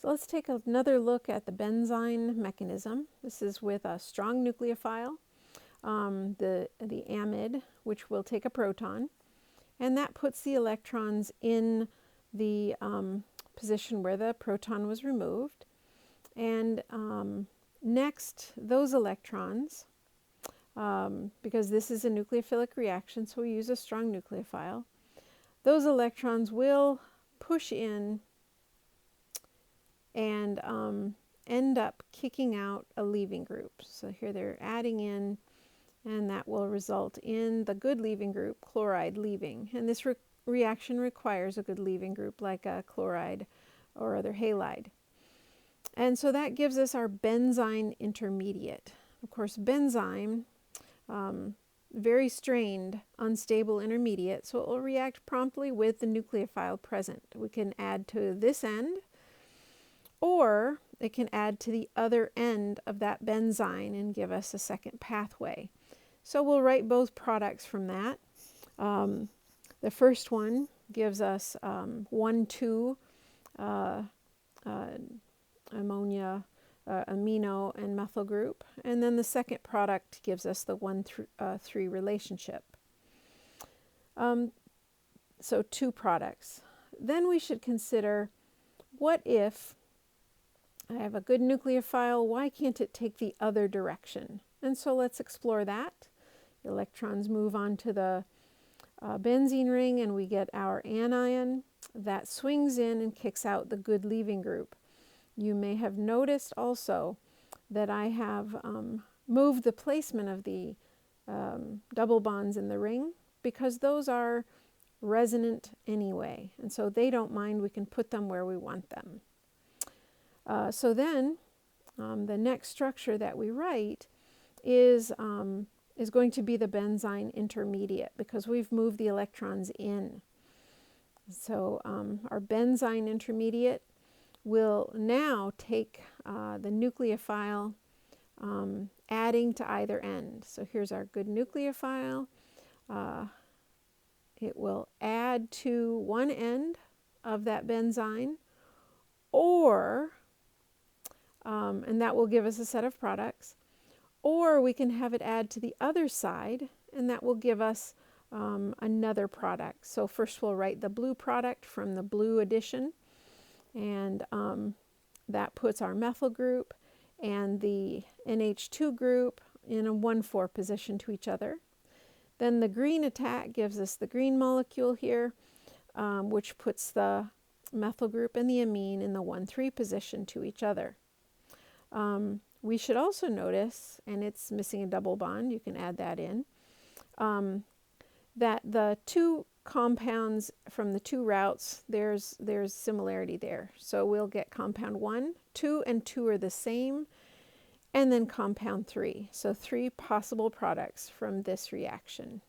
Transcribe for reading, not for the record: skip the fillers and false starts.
So let's take another look at the Benzyne mechanism. This is with a strong nucleophile, the amide, which will take a proton, and that puts the electrons in the position where the proton was removed. And next, those electrons, because this is a nucleophilic reaction, so we use a strong nucleophile, those electrons will push in and end up kicking out a leaving group. So here they're adding in, and that will result in the good leaving group, chloride, leaving. And this reaction requires a good leaving group like a chloride or other halide. And so that gives us our benzyne intermediate. Of course, benzyne, very strained, unstable intermediate, so it will react promptly with the nucleophile present. We can add to this end, or it can add to the other end of that benzyne and give us a second pathway. So we'll write both products from that. The first one gives us 1,2 ammonia, amino, and methyl group. And then the second product gives us the 1,3 relationship. So 2 products. Then we should consider, what if I have a good nucleophile, why can't it take the other direction? And so let's explore that. Electrons move on to the benzene ring, and we get our anion that swings in and kicks out the good leaving group. You may have noticed also that I have moved the placement of the double bonds in the ring, because those are resonant anyway, and so they don't mind. We can put them where we want them. So then the next structure that we write is going to be the benzyne intermediate, because we've moved the electrons in. So our benzyne intermediate will now take the nucleophile, adding to either end. So here's our good nucleophile. It will add to one end of that benzyne, or, and that will give us a set of products, or we can have it add to the other side, and that will give us another product. So first we'll write the blue product from the blue addition, and that puts our methyl group and the NH2 group in a 1,4 position to each other. Then the green attack gives us the green molecule here, which puts the methyl group and the amine in the 1,3 position to each other. We should also notice, and it's missing a double bond, you can add that in, that the 2 compounds from the 2 routes, there's similarity there. So we'll get compound 1, 2, and 2 are the same, and then compound 3. So 3 possible products from this reaction.